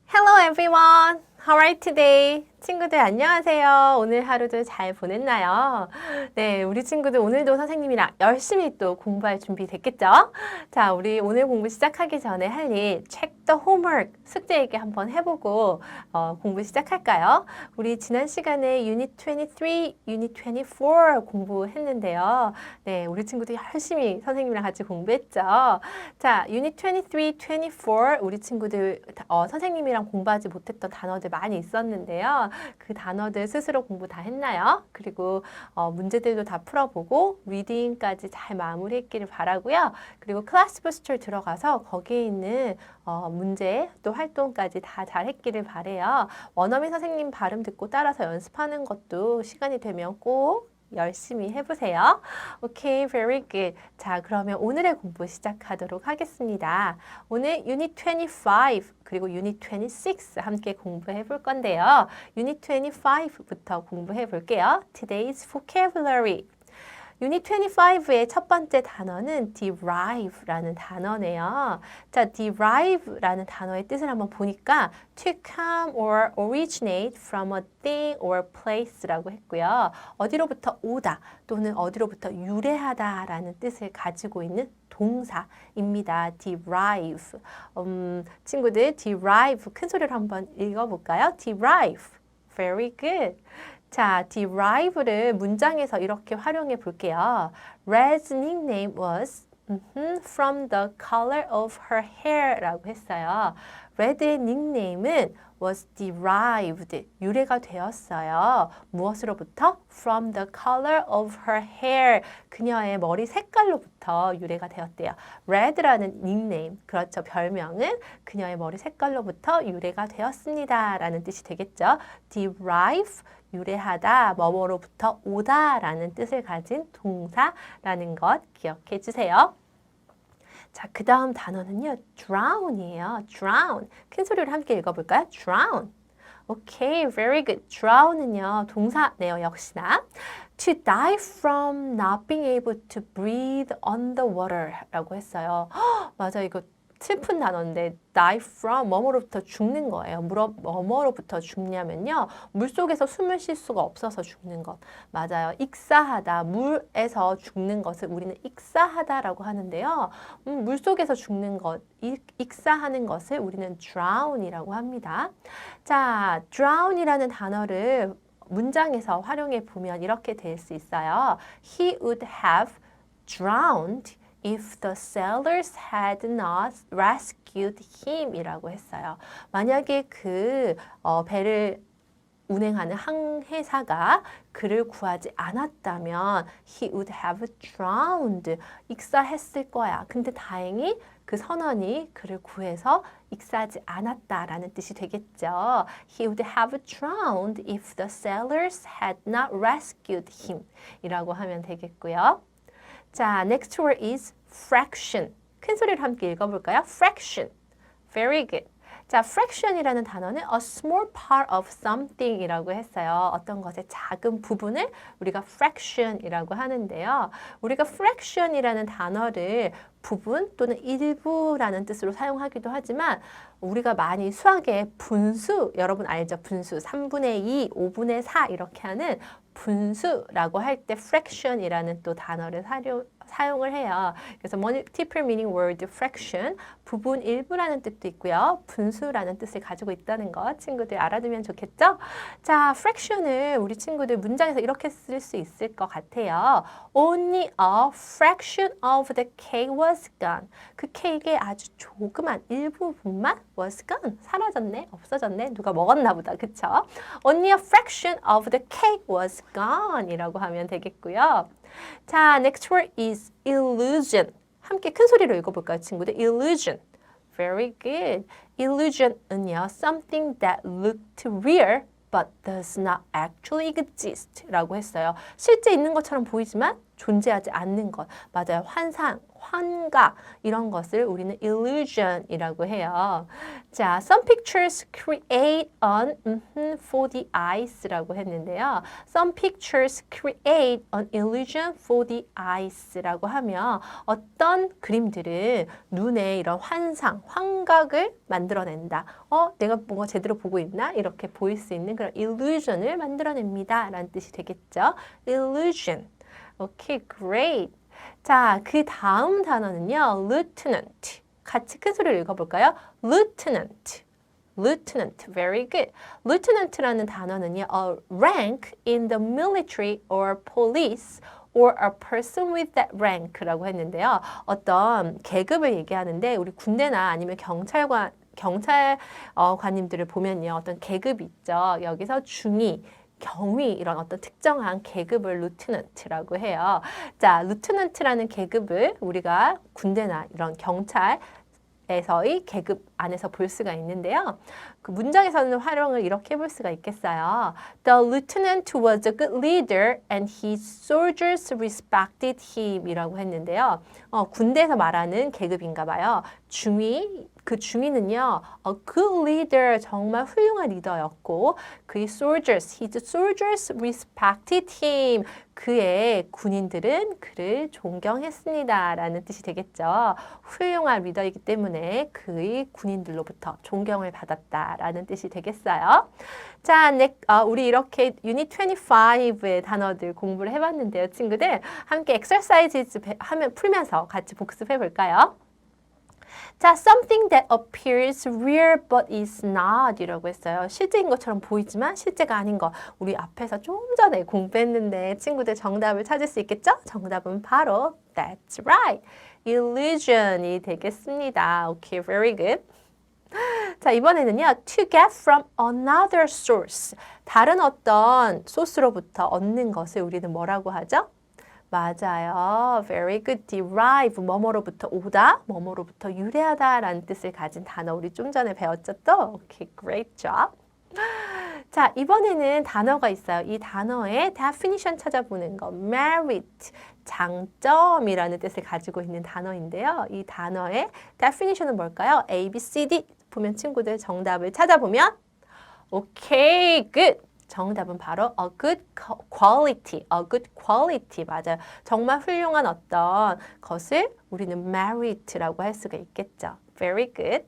Hello everyone. How are you today? 친구들 안녕하세요. 오늘 하루도 잘 보냈나요? 네, 우리 친구들 오늘도 선생님이랑 열심히 또 공부할 준비 됐겠죠? 자, 우리 오늘 공부 시작하기 전에 할 일 check the homework 숙제 얘기 한번 해보고 공부 시작할까요? 우리 지난 시간에 Unit 23, Unit 24 공부했는데요. 네, 우리 친구들 열심히 선생님이랑 같이 공부했죠. 자, Unit 23, 24 우리 친구들 선생님이랑 공부하지 못했던 단어들 많이 있었는데요. 그 단어들 스스로 공부 다 했나요? 그리고 문제들도 다 풀어보고 리딩까지 잘 마무리했기를 바라고요. 그리고 클래스 부스터 들어가서 거기에 있는 문제 또 활동까지 다 잘했기를 바래요. 원어민 선생님 발음 듣고 따라서 연습하는 것도 시간이 되면 꼭 열심히 해보세요. 오케이, very good. 자, 그러면 오늘의 공부 시작하도록 하겠습니다. 오늘 Unit 25 그리고 Unit 26 함께 공부해 볼 건데요. Unit 25부터 공부해 볼게요. Today's vocabulary. Unit 25의 첫 번째 단어는 derive라는 단어네요. 자, derive라는 단어의 뜻을 한번 보니까 to come or originate from a thing or place라고 했고요. 어디로부터 오다 또는 어디로부터 유래하다라는 뜻을 가지고 있는 동사입니다. derive. 친구들 derive 큰 소리로 한번 읽어볼까요? derive. Very good. 자, derive를 문장에서 이렇게 활용해 볼게요. Red's nickname was from the color of her hair 라고 했어요. Red의 닉네임은 was derived, 유래가 되었어요. 무엇으로부터? From the color of her hair, 그녀의 머리 색깔로부터 유래가 되었대요. Red라는 닉네임, 그렇죠. 별명은 그녀의 머리 색깔로부터 유래가 되었습니다. 라는 뜻이 되겠죠. derive, 유래하다, 뭐뭐로부터 오다 라는 뜻을 가진 동사라는 것 기억해 주세요. 자, 그 다음 단어는요, drown이에요. drown. 큰 소리로 함께 읽어볼까요? drown. 오케이, very good. drown은요, 동사네요, 역시나. To die from not being able to breathe underwater 라고 했어요. 맞아, 이거 슬픈 단어인데 die from 뭐뭐로부터 죽는 거예요. 뭐뭐로부터 죽냐면요. 물속에서 숨을 쉴 수가 없어서 죽는 것. 맞아요. 익사하다. 물에서 죽는 것을 우리는 익사하다라고 하는데요. 물속에서 죽는 것, 익사하는 것을 우리는 drown이라고 합니다. 자, drown이라는 단어를 문장에서 활용해 보면 이렇게 될 수 있어요. He would have drowned if the sailors had not rescued him 이라고 했어요. 만약에 그 배를 운행하는 항해사가 그를 구하지 않았다면 he would have drowned, 익사했을 거야. 근데 다행히 그 선원이 그를 구해서 익사하지 않았다라는 뜻이 되겠죠. He would have drowned if the sailors had not rescued him 이라고 하면 되겠고요. 자, next word is fraction. 큰 소리로 함께 읽어볼까요? fraction. Very good. 자, fraction이라는 단어는 a small part of something 이라고 했어요. 어떤 것의 작은 부분을 우리가 fraction이라고 하는데요. 우리가 fraction이라는 단어를 부분 또는 일부라는 뜻으로 사용하기도 하지만 우리가 많이 수학의 분수, 여러분 알죠? 분수 3분의 2, 5분의 4 이렇게 하는 분수라고 할 때 fraction이라는 또 단어를 사용을 해요. 그래서 multiple meaning word fraction, 부분 일부라는 뜻도 있고요. 분수라는 뜻을 가지고 있다는 거 친구들 알아두면 좋겠죠? 자, fraction을 우리 친구들 문장에서 이렇게 쓸 수 있을 것 같아요. Only a fraction of the cake was gone. 그 케이크의 아주 조그만 일부분만 was gone. 사라졌네, 없어졌네, 누가 먹었나 보다. 그쵸? Only a fraction of the cake was gone 이라고 하면 되겠고요. 자, next word is illusion. 함께 큰 소리로 읽어볼까요, 친구들? illusion. Very good. illusion은요, something that looked real but does not actually exist 라고 했어요. 실제 있는 것처럼 보이지만 존재하지 않는 것. 맞아요. 환각 이런 것을 우리는 illusion이라고 해요. 자, some pictures create an for the eyes라고 했는데요. Some pictures create an illusion for the eyes라고 하면 어떤 그림들은 눈에 이런 환상, 환각을 만들어낸다. 내가 뭔가 제대로 보고 있나? 이렇게 보일 수 있는 그런 illusion을 만들어냅니다. 라는 뜻이 되겠죠. illusion. 오케이, great. 자, 그 다음 단어는요. lieutenant. 같이 큰 소리로 읽어볼까요? lieutenant. lieutenant. Very good. lieutenant라는 단어는요. a rank in the military or police or a person with that rank라고 했는데요. 어떤 계급을 얘기하는데 우리 군대나 아니면 경찰관님들을 보면요. 어떤 계급이 있죠. 여기서 중위, 경위 이런 어떤 특정한 계급을 루트넌트라고 해요. 자, 루트넌트라는 계급을 우리가 군대나 이런 경찰에서의 계급 안에서 볼 수가 있는데요. 그 문장에서는 활용을 이렇게 해볼 수가 있겠어요. The lieutenant was a good leader and his soldiers respected him 이라고 했는데요. 군대에서 말하는 계급인가 봐요. 중위, 그 중위는요, a good leader, 정말 훌륭한 리더였고, 그의 soldiers, his soldiers respected him. 그의 군인들은 그를 존경했습니다. 라는 뜻이 되겠죠. 훌륭한 리더이기 때문에 그의 군인들로부터 존경을 받았다. 라는 뜻이 되겠어요. 자, 우리 이렇게 유닛 25의 단어들 공부를 해봤는데요, 친구들. 함께 exercises 풀면서 같이 복습해 볼까요? 자, something that appears real but is not 이라고 했어요. 실제인 것처럼 보이지만 실제가 아닌 것. 우리 앞에서 좀 전에 공부했는데 친구들 정답을 찾을 수 있겠죠? 정답은 바로 that's right. illusion이 되겠습니다. Okay, very good. 자, 이번에는요. to get from another source. 다른 어떤 소스로부터 얻는 것을 우리는 뭐라고 하죠? 맞아요. Very good. derive. 뭐뭐로부터 오다, 뭐뭐로부터 유래하다 라는 뜻을 가진 단어 우리 좀 전에 배웠죠 또? Okay, great job. 자, 이번에는 단어가 있어요. 이 단어의 definition 찾아보는 거. merit. 장점이라는 뜻을 가지고 있는 단어인데요. 이 단어의 definition은 뭘까요? A, B, C, D. 보면 친구들 정답을 찾아보면 Okay, good. 정답은 바로 a good quality, a good quality 맞아요. 정말 훌륭한 어떤 것을 우리는 merit라고 할 수가 있겠죠. Very good.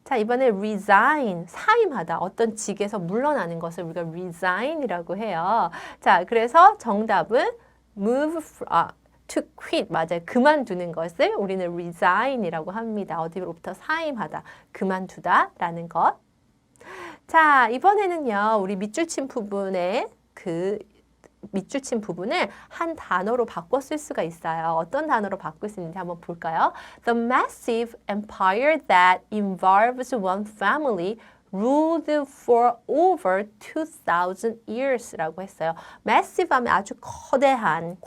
자, 이번에 resign, 사임하다. 어떤 직에서 물러나는 것을 우리가 resign이라고 해요. 자, 그래서 정답은 to quit, 맞아요. 그만두는 것을 우리는 resign이라고 합니다. 어디로부터 사임하다, 그만두다 라는 것. 자, 이번에는요, 우리 밑줄 친 부분에 밑줄 친 부분을 한 단어로 바꿔 쓸 수가 있어요. 어떤 단어로 바꿀 수 있는지 한번 볼까요? The massive empire that involves one family ruled for over 2,000 years라고 했어요. massive 하면 아주 거대한,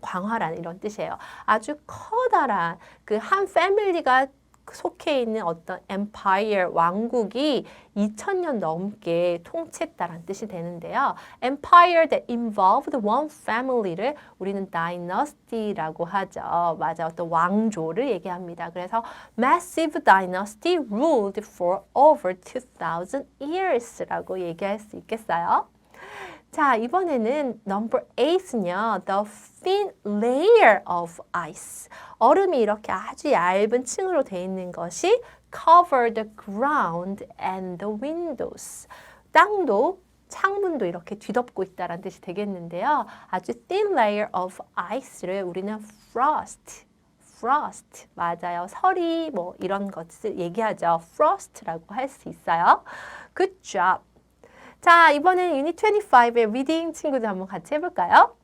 광활한 이런 뜻이에요. 아주 커다란 그 한 패밀리가 속해 있는 어떤 empire, 왕국이 2000년 넘게 통치했다라는 뜻이 되는데요. empire that involved one family를 우리는 dynasty라고 하죠. 맞아, 어떤 왕조를 얘기합니다. 그래서 massive dynasty ruled for over 2,000 years라고 얘기할 수 있겠어요. 자, 이번에는 number 8은요. The thin layer of ice. 얼음이 이렇게 아주 얇은 층으로 되어 있는 것이 cover the ground and the windows. 땅도 창문도 이렇게 뒤덮고 있다는 뜻이 되겠는데요. 아주 thin layer of ice를 우리는 frost. 맞아요. 설이 뭐 이런 것을 얘기하죠. frost라고 할 수 있어요. Good job. 자, 이번에는 유닛 25의 리딩 친구들 한번 같이 해볼까요?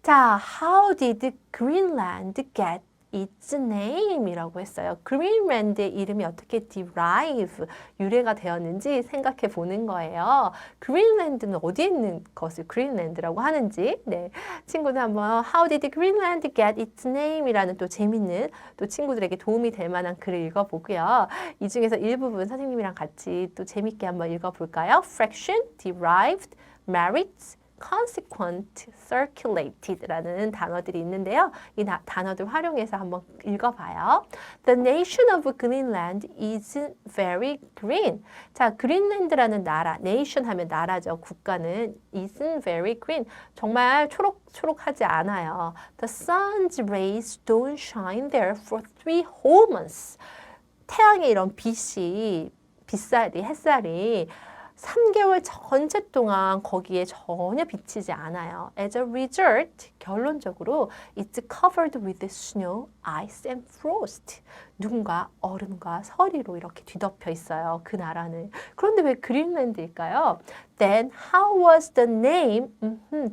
자, how did Greenland get its name? 이라고 했어요. 그린랜드의 이름이 어떻게 derive, 유래가 되었는지 생각해 보는 거예요. 그린랜드는 어디에 있는 것을 그린랜드라고 하는지, 네, 친구들 한번 How did Greenland get its name? 이라는 또 재밌는, 또 친구들에게 도움이 될 만한 글을 읽어보고요. 이 중에서 일부분 선생님이랑 같이 또 재밌게 한번 읽어볼까요? Fraction, derived, merits, consequent, circulated라는 단어들이 있는데요. 이 단어들 활용해서 한번 읽어봐요. The nation of Greenland isn't very green. 자, 그린랜드라는 나라, nation 하면 나라죠. 국가는 isn't very green. 정말 초록초록하지 않아요. The sun's rays don't shine there for 3 whole months. 태양의 이런 햇살이 3개월 전체 동안 거기에 전혀 비치지 않아요. As a result, 결론적으로 it's covered with snow, ice and frost. 눈과 얼음과 서리로 이렇게 뒤덮여 있어요. 그 나라는. 그런데 왜 그린랜드일까요? Then how was the name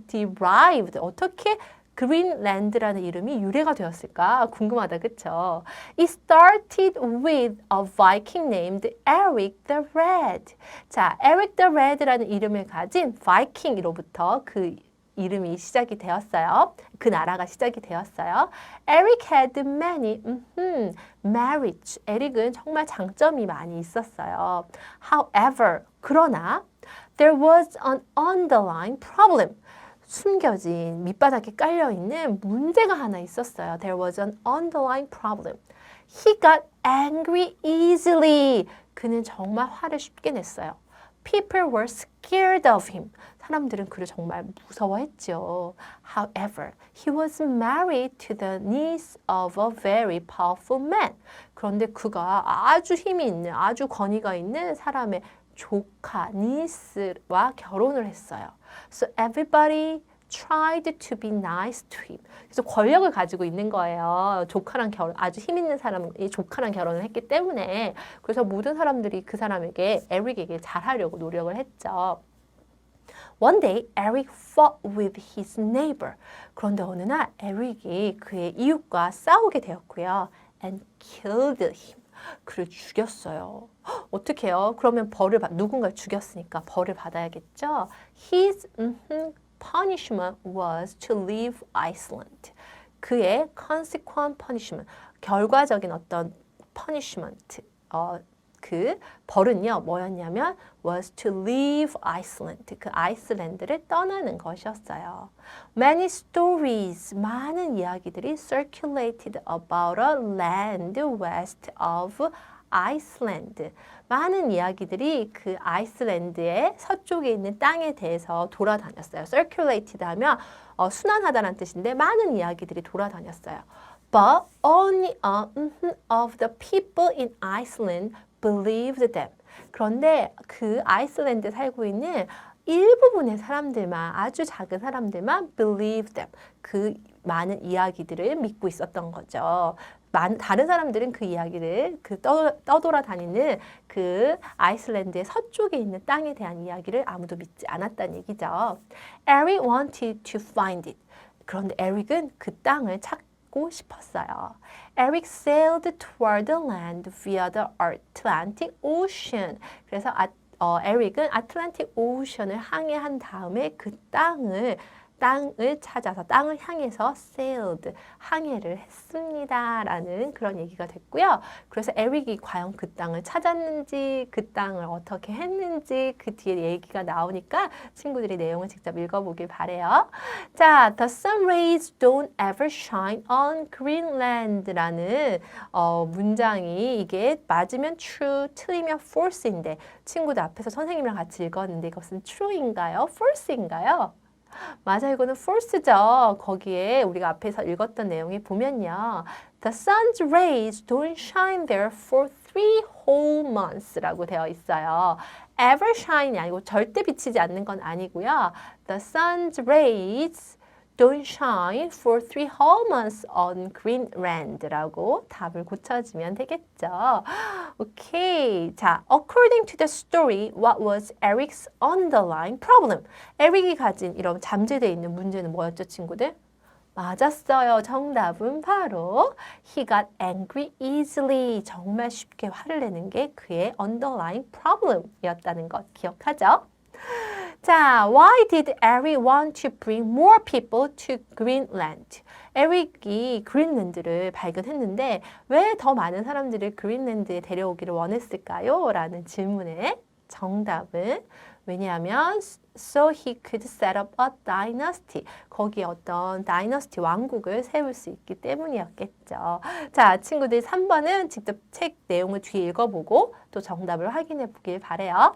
derived? 어떻게 그린랜드라는 이름이 유래가 되었을까? 궁금하다, 그쵸? It started with a Viking named Eric the Red. 자, Eric the Red라는 이름을 가진 바이킹으로부터 그 이름이 시작이 되었어요. 그 나라가 시작이 되었어요. Eric had many marriage. 에릭은 정말 장점이 많이 있었어요. However, 그러나 there was an underlying problem. 숨겨진 밑바닥에 깔려있는 문제가 하나 있었어요. There was an underlying problem. He got angry easily. 그는 정말 화를 쉽게 냈어요. People were scared of him. 사람들은 그를 정말 무서워했죠. However, he was married to the niece of a very powerful man. 그런데 그가 아주 힘이 있는, 아주 권위가 있는 사람의 조카, 니스와 결혼을 했어요. So everybody tried to be nice to him. 그래서 권력을 가지고 있는 거예요. 조카랑 아주 힘 있는 사람이 조카랑 결혼을 했기 때문에. 그래서 모든 사람들이 그 사람에게, 에릭에게 잘하려고 노력을 했죠. One day, Eric fought with his neighbor. 그런데 어느 날 에릭이 그의 이웃과 싸우게 되었고요. And killed him. 그를 죽였어요. 어떻게 해요? 그러면 누군가를 죽였으니까 벌을 받아야겠죠? His punishment was to leave Iceland. 그의 consequent punishment, 결과적인 어떤 punishment, 그 벌은요, 뭐였냐면 was to leave Iceland. 그 아이슬란드를 떠나는 것이었어요. Many stories, 많은 이야기들이 circulated about a land west of Iceland. 많은 이야기들이 그 아이슬란드의 서쪽에 있는 땅에 대해서 돌아다녔어요. circulated 하면 순환하다는 뜻인데 많은 이야기들이 돌아다녔어요. But only of the people in Iceland believed them. 그런데 그 아이슬란드에 살고 있는 일부분의 사람들만, 아주 작은 사람들만 believed them. 그 많은 이야기들을 믿고 있었던 거죠. 다른 사람들은 그 이야기를, 떠돌아다니는 그 아이슬란드의 서쪽에 있는 땅에 대한 이야기를 아무도 믿지 않았다는 얘기죠. Eric wanted to find it. 그런데 에릭은 그 땅을 찾고 싶었어요. Eric sailed toward the land via the Atlantic Ocean. 그래서 에릭은 아틀란틱 오션을 항해한 다음에 그 땅을 찾아서 땅을 향해서 sailed, 항해를 했습니다. 라는 그런 얘기가 됐고요. 그래서 에릭이 과연 그 땅을 찾았는지, 그 땅을 어떻게 했는지 그 뒤에 얘기가 나오니까 친구들이 내용을 직접 읽어보길 바래요. 자, The sun rays don't ever shine on Greenland라는 문장이 이게 맞으면 true, 틀리면 false인데 친구들 앞에서 선생님이랑 같이 읽었는데 이것은 true인가요? false인가요? 맞아요. 이거는 false죠. 거기에 우리가 앞에서 읽었던 내용이 보면요. The sun's rays don't shine there for 3 whole months 라고 되어 있어요. ever shine이 아니고 절대 비치지 않는 건 아니고요. The sun's rays don't shine for 3 whole months on Greenland라고 답을 고쳐주면 되겠죠. 오케이. 자, according to the story, what was Eric's underlying problem? 에릭이 가진 이런 잠재되어 있는 문제는 뭐였죠, 친구들? 맞았어요. 정답은 바로 he got angry easily. 정말 쉽게 화를 내는 게 그의 underlying problem이었다는 것 기억하죠? 자, why did Eric want to bring more people to Greenland? 에릭이 그린랜드를 발견했는데 왜 더 많은 사람들을 그린랜드에 데려오기를 원했을까요? 라는 질문에 정답은 왜냐하면 so he could set up a dynasty. 거기에 어떤 다이너스티 왕국을 세울 수 있기 때문이었겠죠. 자, 친구들 3번은 직접 책 내용을 뒤에 읽어보고 또 정답을 확인해 보길 바래요.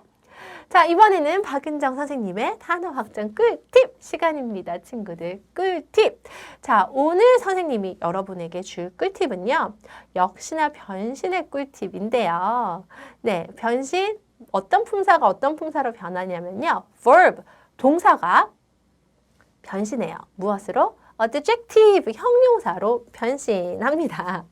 자, 이번에는 박은정 선생님의 단어 확장 꿀팁 시간입니다. 친구들, 꿀팁. 자, 오늘 선생님이 여러분에게 줄 꿀팁은요. 역시나 변신의 꿀팁인데요. 네, 변신. 어떤 품사가 어떤 품사로 변하냐면요. verb, 동사가 변신해요. 무엇으로? adjective, 형용사로 변신합니다.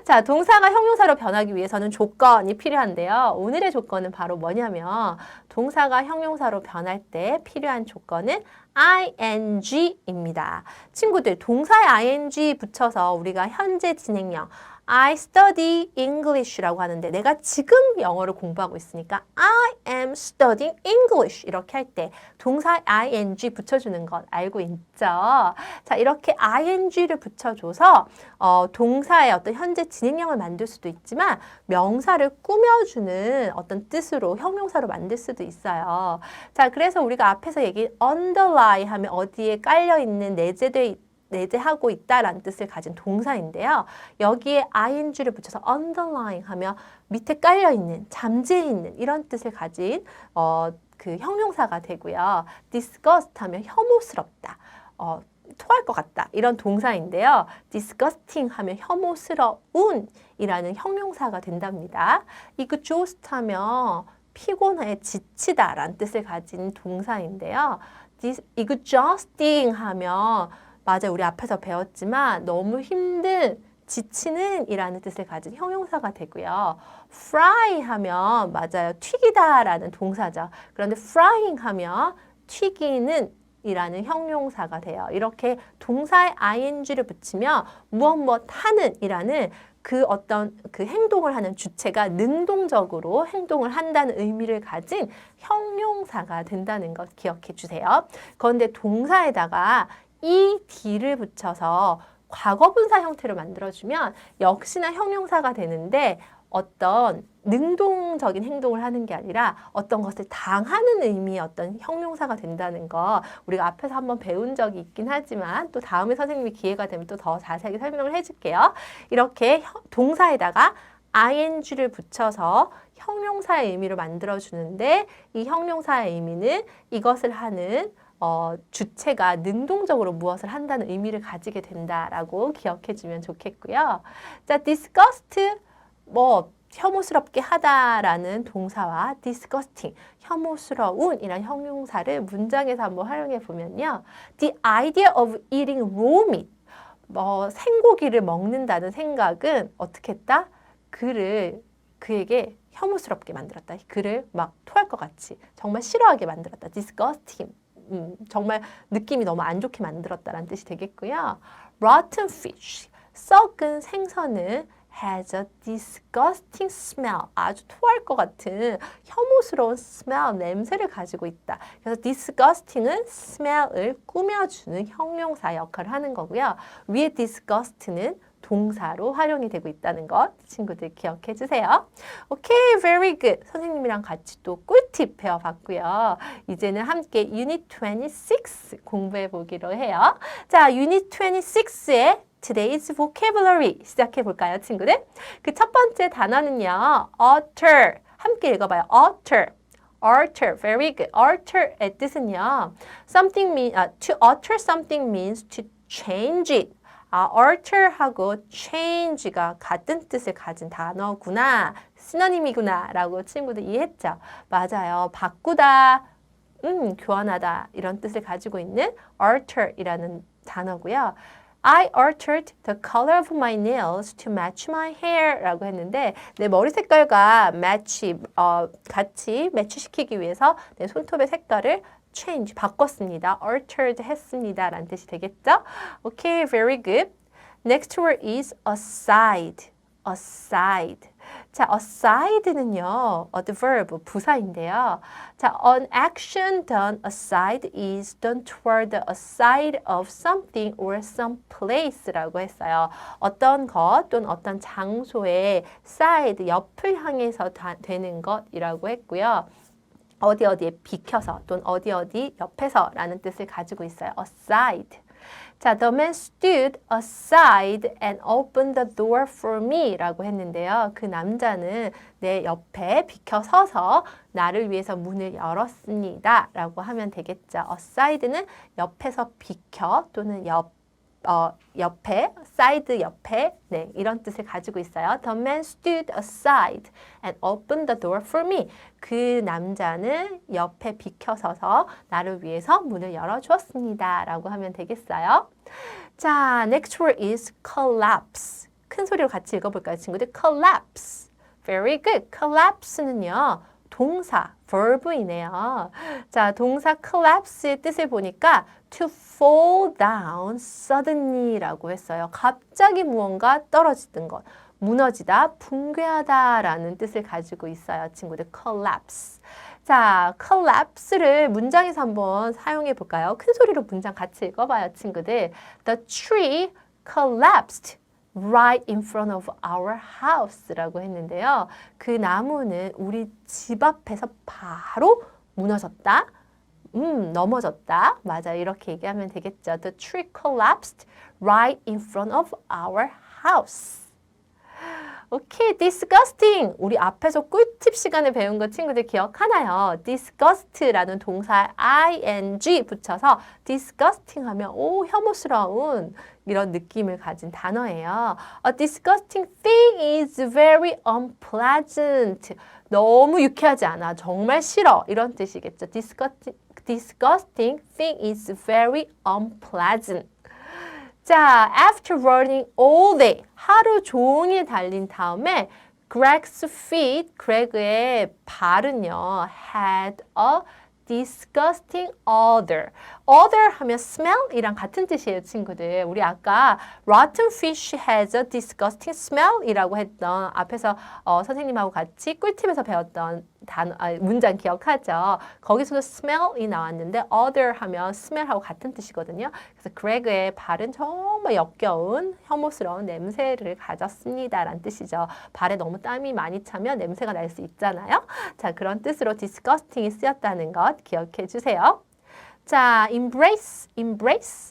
자, 동사가 형용사로 변하기 위해서는 조건이 필요한데요. 오늘의 조건은 바로 뭐냐면 동사가 형용사로 변할 때 필요한 조건은 ing입니다. 친구들, 동사에 ing 붙여서 우리가 현재 진행형 I study English라고 하는데 내가 지금 영어를 공부하고 있으니까 I am studying English 이렇게 할 때 동사에 ing 붙여주는 것 알고 있죠? 자, 이렇게 ing를 붙여줘서 동사의 어떤 현재 진행형을 만들 수도 있지만 명사를 꾸며주는 어떤 뜻으로 형용사로 만들 수도 있어요. 자, 그래서 우리가 앞에서 얘기한 underlie 하면 어디에 깔려있는 내재하고 있다라는 뜻을 가진 동사인데요. 여기에 ing를 붙여서 underline 하면 밑에 깔려있는, 잠재있는 이런 뜻을 가진 그 형용사가 되고요. disgust 하면 혐오스럽다, 토할 것 같다 이런 동사인데요. disgusting 하면 혐오스러운 이라는 형용사가 된답니다. exhaust 하면 피곤해, 지치다 라는 뜻을 가진 동사인데요. exhausting 하면 맞아요. 우리 앞에서 배웠지만 너무 힘든, 지치는 이라는 뜻을 가진 형용사가 되고요. fry 하면 맞아요. 튀기다 라는 동사죠. 그런데 frying 하면 튀기는 이라는 형용사가 돼요. 이렇게 동사에 ing를 붙이면 무엇 하는 이라는 그 어떤 그 행동을 하는 주체가 능동적으로 행동을 한다는 의미를 가진 형용사가 된다는 것 기억해 주세요. 그런데 동사에다가 ed를 붙여서 과거분사 형태로 만들어주면 역시나 형용사가 되는데 어떤 능동적인 행동을 하는 게 아니라 어떤 것을 당하는 의미의 어떤 형용사가 된다는 거 우리가 앞에서 한번 배운 적이 있긴 하지만 또 다음에 선생님이 기회가 되면 또 더 자세하게 설명을 해줄게요. 이렇게 동사에다가 ing를 붙여서 형용사의 의미로 만들어주는데 이 형용사의 의미는 이것을 하는 주체가 능동적으로 무엇을 한다는 의미를 가지게 된다라고 기억해주면 좋겠고요. 자, disgust, 혐오스럽게 하다라는 동사와 disgusting, 혐오스러운 이란 형용사를 문장에서 한번 활용해 보면요. The idea of eating raw meat, 생고기를 먹는다는 생각은 어떻게 했다? 그에게 혐오스럽게 만들었다. 그를 막 토할 것 같이 정말 싫어하게 만들었다. disgusting. 정말 느낌이 너무 안 좋게 만들었다라는 뜻이 되겠고요. Rotten fish, 썩은 생선은 has a disgusting smell, 아주 토할 것 같은 혐오스러운 smell, 냄새를 가지고 있다. 그래서 disgusting은 smell을 꾸며주는 형용사 역할을 하는 거고요. 위에 disgust는 동사로 활용이 되고 있다는 것 친구들 기억해 주세요. 오케이, very good. 선생님이랑 같이 또 꿀팁 배워봤고요. 이제는 함께 Unit 26 공부해 보기로 해요. 자, Unit 26의 Today's Vocabulary 시작해 볼까요, 친구들? 그 첫 번째 단어는요, alter. 함께 읽어봐요. alter. alter, very good. alter의 뜻은요, to alter something means to change it. alter하고 change가 같은 뜻을 가진 단어구나, 시노님이구나 라고 친구들 이해했죠? 맞아요. 바꾸다, 교환하다 이런 뜻을 가지고 있는 alter이라는 단어고요. I altered the color of my nails to match my hair 라고 했는데 내 머리 색깔과 같이 매치시키기 위해서 내 손톱의 색깔을 change, 바꿨습니다. altered 했습니다. 라는 뜻이 되겠죠? Okay, very good. Next word is aside. aside. 자, aside는요, adverb, 부사인데요. 자, an action done aside is done toward the aside of something or some place라고 했어요. 어떤 것 또는 어떤 장소의 side, 옆을 향해서 되는 것이라고 했고요. 어디 어디에 비켜서 또는 어디 어디 옆에서 라는 뜻을 가지고 있어요. aside. 자, the man stood aside and opened the door for me 라고 했는데요. 그 남자는 내 옆에 비켜서서 나를 위해서 문을 열었습니다 라고 하면 되겠죠. aside는 옆에서 비켜 또는 옆에, 사이드 옆에, 네, 이런 뜻을 가지고 있어요. The man stood aside and opened the door for me. 그 남자는 옆에 비켜서서 나를 위해서 문을 열어주었습니다. 라고 하면 되겠어요. 자, next word is collapse. 큰 소리로 같이 읽어볼까요, 친구들? collapse. Very good. collapse는요, 동사, verb이네요. 자, 동사 collapse의 뜻을 보니까 to fall down suddenly 라고 했어요. 갑자기 무언가 떨어지는 것, 무너지다, 붕괴하다 라는 뜻을 가지고 있어요. 친구들, collapse. 자, collapse를 문장에서 한번 사용해 볼까요? 큰 소리로 문장 같이 읽어봐요, 친구들. The tree collapsed right in front of our house라고 했는데요. 그 나무는 우리 집 앞에서 바로 무너졌다. 넘어졌다. 맞아, 이렇게 얘기하면 되겠죠. The tree collapsed right in front of our house. 오케이, disgusting. 우리 앞에서 꿀팁 시간에 배운 거 친구들 기억하나요? disgust라는 동사에 ing 붙여서 disgusting 하면 오, 혐오스러운 이런 느낌을 가진 단어예요. A disgusting thing is very unpleasant. 너무 유쾌하지 않아. 정말 싫어. 이런 뜻이겠죠. Disgusting thing is very unpleasant. 자, after running all day, 하루 종일 달린 다음에 Greg's feet, 그레그의 발은요, had a disgusting odor. odor 하면 smell이랑 같은 뜻이에요, 친구들. 우리 아까 rotten fish has a disgusting smell이라고 했던 앞에서 선생님하고 같이 꿀팁에서 배웠던 문장 기억하죠? 거기서도 smell이 나왔는데 odor 하면 smell하고 같은 뜻이거든요. 그래서 그레그의 발은 정말 역겨운 혐오스러운 냄새를 가졌습니다 라는 뜻이죠. 발에 너무 땀이 많이 차면 냄새가 날 수 있잖아요. 자, 그런 뜻으로 disgusting이 쓰였다는 것 기억해 주세요. 자, embrace.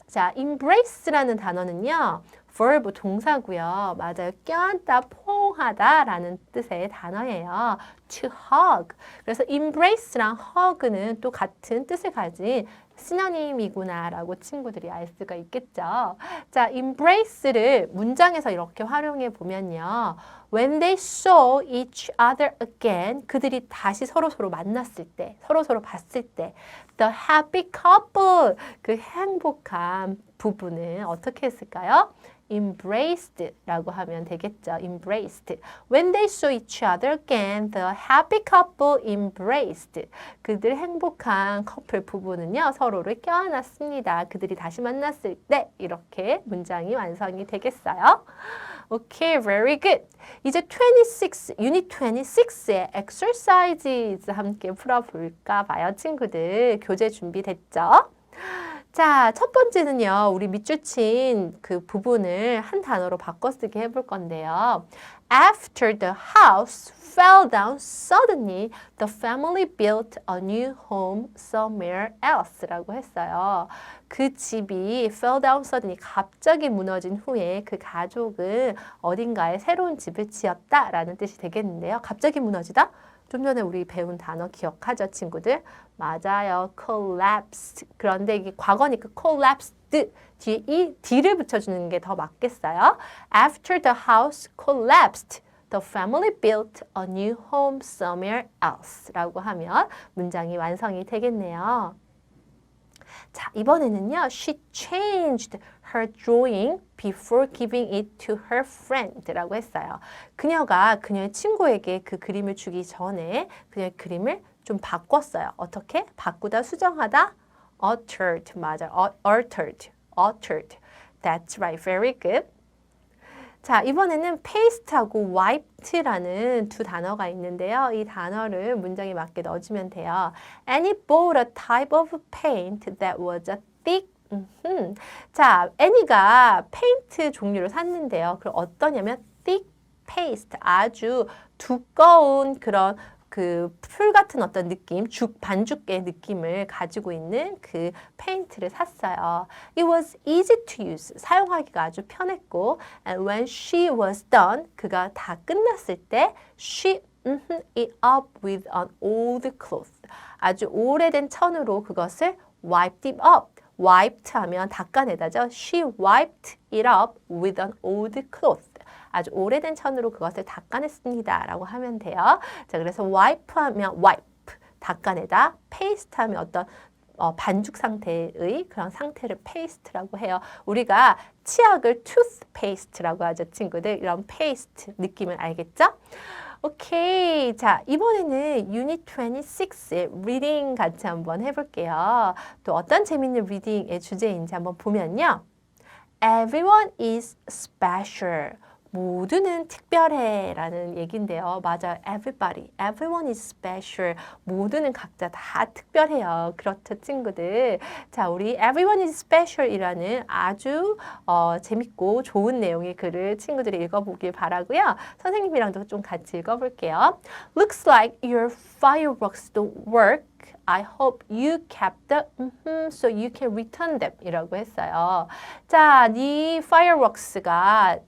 자, embrace라는 단어는요, verb 동사고요. 맞아요. 껴안다, 포옹하다라는 뜻의 단어예요. to hug. 그래서 embrace랑 hug는 또 같은 뜻을 가진 시노님이구나라고 친구들이 알 수가 있겠죠. 자, embrace를 문장에서 이렇게 활용해 보면요. When they saw each other again, 그들이 다시 서로서로 만났을 때, 서로서로 봤을 때, the happy couple, 그 행복한 부부는 어떻게 했을까요? embraced라고 하면 되겠죠. embraced. When they saw each other again, the happy couple embraced. 그들 행복한 커플 부부는요, 서로를 껴안았습니다. 그들이 다시 만났을 때 이렇게 문장이 완성이 되겠어요. 오케이, very good. 이제 26, 유닛 26의 exercises 함께 풀어볼까 봐요, 친구들. 교재 준비됐죠? 자, 첫 번째는요, 우리 밑줄 친 그 부분을 한 단어로 바꿔쓰기 해볼 건데요. After the house fell down suddenly, the family built a new home somewhere else 라고 했어요. 그 집이 fell down suddenly, 갑자기 무너진 후에 그 가족은 어딘가에 새로운 집을 지었다 라는 뜻이 되겠는데요. 갑자기 무너지다? 좀 전에 우리 배운 단어 기억하죠, 친구들? 맞아요. collapsed. 그런데 이게 과거니까 collapsed. 뒤에 이 D를 붙여주는 게 더 맞겠어요? After the house collapsed, the family built a new home somewhere else 라고 하면 문장이 완성이 되겠네요. 자, 이번에는요. She changed her drawing before giving it to her friend 라고 했어요. 그녀가 그녀의 친구에게 그 그림을 주기 전에 그녀의 그림을 좀 바꿨어요. 어떻게? 바꾸다, 수정하다? altered. 맞아요. altered. That's right. Very good. 자, 이번에는 paste하고 wiped라는 두 단어가 있는데요. 이 단어를 문장에 맞게 넣어주면 돼요. Annie bought a type of paint that was a thick. 자, 애니가 페인트 종류를 샀는데요. 그럼 어떠냐면 thick paste, 아주 두꺼운 그런 그 풀 같은 어떤 느낌, 반죽의 느낌을 가지고 있는 그 페인트를 샀어요. It was easy to use. 사용하기가 아주 편했고, and when she was done, 그가 다 끝났을 때, she it up with an old cloth. 아주 오래된 천으로 그것을 wiped it up. wiped 하면 닦아내다죠. She wiped it up with an old cloth. 아주 오래된 천으로 그것을 닦아냈습니다. 라고 하면 돼요. 자, 그래서 wipe 하면 wipe, 닦아내다. paste 하면 어떤 반죽 상태의 그런 상태를 paste라고 해요. 우리가 치약을 toothpaste라고 하죠, 친구들. 이런 paste 느낌을 알겠죠? 오케이. 자, 이번에는 Unit 26의 reading 같이 한번 해볼게요. 또 어떤 재밌는 reading의 주제인지 한번 보면요. Everyone is special. 모두는 특별해 라는 얘기인데요. 맞아요. Everybody, everyone is special. 모두는 각자 다 특별해요. 그렇죠, 친구들. 자, 우리 everyone is special 이라는 아주 재밌고 좋은 내용의 글을 친구들이 읽어보길 바라고요. 선생님이랑도 좀 같이 읽어볼게요. Looks like your fireworks don't work. I hope you kept them so you can return them 이라고 했어요. 자, 네 fireworks가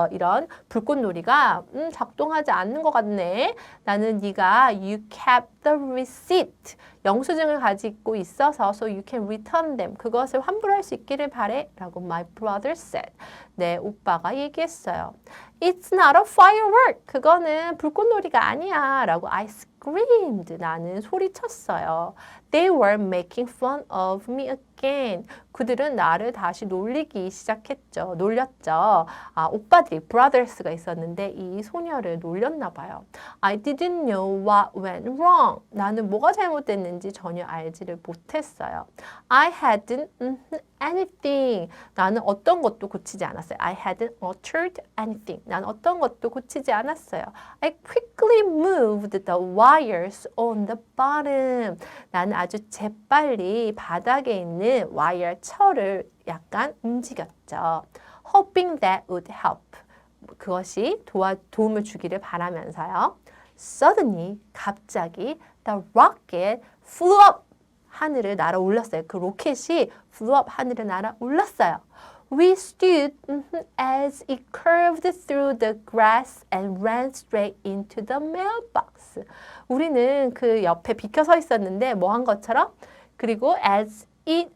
이런 불꽃놀이가 작동하지 않는 것 같네. 나는 네가 you kept the receipt. 영수증을 가지고 있어서 so you can return them. 그것을 환불할 수 있기를 바래. 라고 my brother said. 내 오빠가 얘기했어요. It's not a firework. 그거는 불꽃놀이가 아니야. 라고 I screamed. 나는 소리쳤어요. They were making fun of me again. 그들은 나를 다시 놀리기 시작했죠. 놀렸죠. 아, 오빠들이 brothers가 있었는데 이 소녀를 놀렸나 봐요. I didn't know what went wrong. 나는 뭐가 잘못됐는지 전혀 알지를 못했어요. I hadn't anything. 나는 어떤 것도 고치지 않았어요. I hadn't altered anything. 나는 어떤 것도 고치지 않았어요. I quickly moved the wires on the bottom. 나는 아주 재빨리 바닥에 있는 와이어 철을 약간 움직였죠. Hoping that would help. 그것이 도움을 주기를 바라면서요. Suddenly, 갑자기 the rocket flew up. 하늘을 날아 올랐어요. 그 로켓이 flew up 하늘을 날아 올랐어요. We stood as it curved through the grass and ran straight into the mailbox. 우리는 그 옆에 비켜 서 있었는데 뭐 한 것처럼 그리고 as it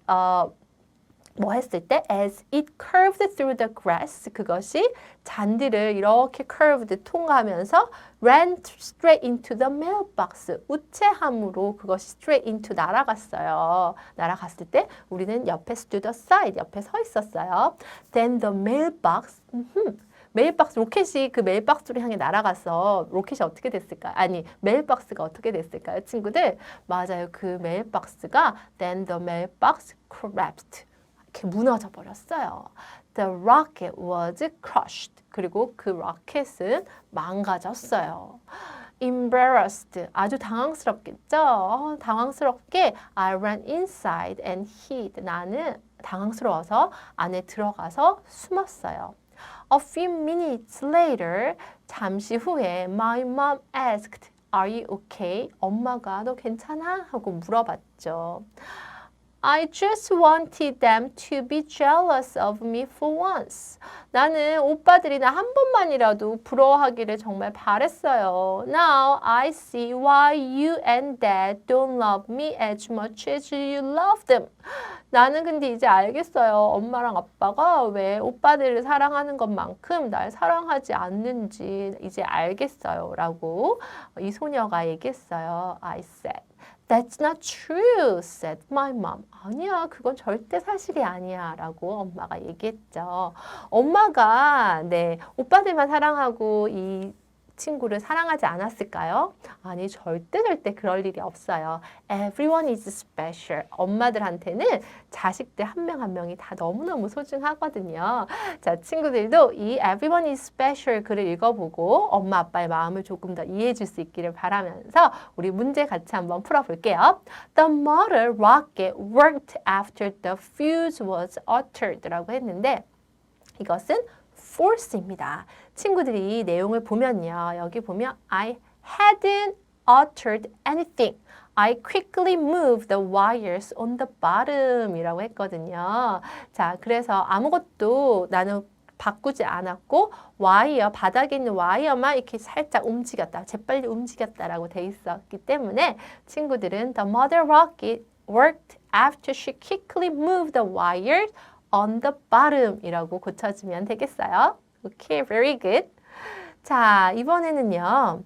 뭐 했을 때 as it curved through the grass 그것이 잔디를 이렇게 curved 통과하면서 ran straight into the mailbox 우체함으로 그것이 straight into 날아갔어요. 날아갔을 때 우리는 옆에 stood aside 옆에 서 있었어요. Then the mailbox 메일박스 로켓이 그 메일박스를 향해 날아가서 로켓이 어떻게 됐을까요? 아니 메일박스가 어떻게 됐을까요? 친구들 맞아요. 그 메일박스가 then the mailbox collapsed 이렇게 무너져 버렸어요. The rocket was crushed. 그리고 그 로켓은 망가졌어요. Embarrassed. 아주 당황스럽겠죠? 당황스럽게 I ran inside and hid. 나는 당황스러워서 안에 들어가서 숨었어요. A few minutes later, 잠시 후에 my mom asked, Are you okay? 엄마가 너 괜찮아? 하고 물어봤죠. I just wanted them to be jealous of me for once. 나는 오빠들이 나 한 번만이라도 부러워하기를 정말 바랬어요. Now I see why you and dad don't love me as much as you love them. 나는 근데 이제 알겠어요. 엄마랑 아빠가 왜 오빠들을 사랑하는 것만큼 날 사랑하지 않는지 이제 알겠어요. 라고 이 소녀가 얘기했어요. I said. That's not true, said my mom. 아니야, 그건 절대 사실이 아니야 라고 엄마가 얘기했죠. 엄마가 오빠들만 사랑하고 이 친구를 사랑하지 않았을까요? 아니, 절대 그럴 일이 없어요. Everyone is special. 엄마들한테는 자식들 한 명 한 명이 다 너무너무 소중하거든요. 자, 친구들도 이 Everyone is special 글을 읽어보고 엄마 아빠의 마음을 조금 더 이해해 줄 수 있기를 바라면서 우리 문제 같이 한번 풀어볼게요. The motor rocket worked after the fuse was altered 라고 했는데 이것은 false입니다. 친구들이 내용을 보면요. 여기 보면 I hadn't altered anything. I quickly moved the wires on the bottom 이라고 했거든요. 자, 그래서 아무것도 나는 바꾸지 않았고 와이어, 바닥에 있는 와이어만 이렇게 살짝 움직였다. 재빨리 움직였다라고 돼 있었기 때문에 친구들은 The mother rocket worked after she quickly moved the wires on the bottom 이라고 고쳐주면 되겠어요. Okay, very good. 자, 이번에는요.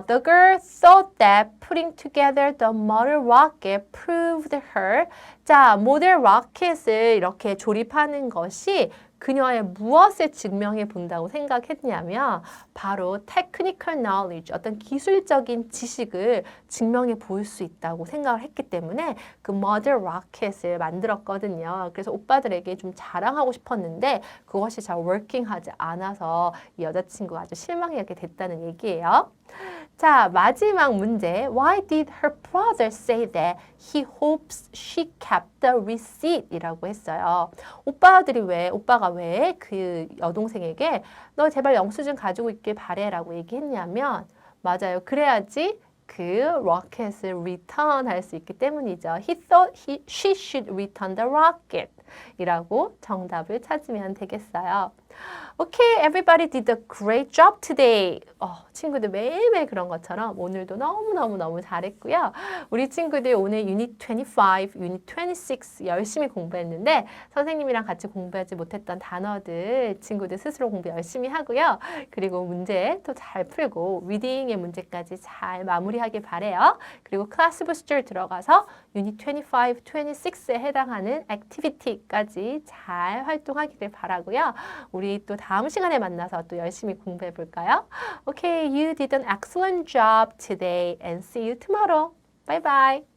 The girl thought that putting together the model rocket proved her. 자, 모델 로켓을 이렇게 조립하는 것이 그녀의 무엇을 증명해 본다고 생각했냐면 바로 technical knowledge, 어떤 기술적인 지식을 증명해 볼 수 있다고 생각을 했기 때문에 그 model rocket을 만들었거든요. 그래서 오빠들에게 좀 자랑하고 싶었는데 그것이 잘 working하지 않아서 이 여자친구가 아주 실망하게 됐다는 얘기예요. 자, 마지막 문제. Why did her brother say that he hopes she kept the receipt? 이라고 했어요. 오빠가 왜 그 여동생에게 너 제발 영수증 가지고 있길 바래 라고 얘기했냐면 맞아요. 그래야지 그 로켓을 return 할 수 있기 때문이죠. He thought she should return the rocket 이라고 정답을 찾으면 되겠어요. Okay, everybody did a great job today. 친구들 매일매일 그런 것처럼 오늘도 너무너무 잘했고요. 우리 친구들 오늘 유닛 25, 유닛 26 열심히 공부했는데 선생님이랑 같이 공부하지 못했던 단어들 친구들 스스로 공부 열심히 하고요. 그리고 문제 또 잘 풀고 리딩의 문제까지 잘 마무리하길 바래요. 그리고 클래스 부스터 들어가서 유닛 25, 26에 해당하는 액티비티까지 잘 활동하기를 바라고요. 우리 또 다음 시간에 만나서 또 열심히 공부해 볼까요? Okay, you did an excellent job today and see you tomorrow. Bye bye.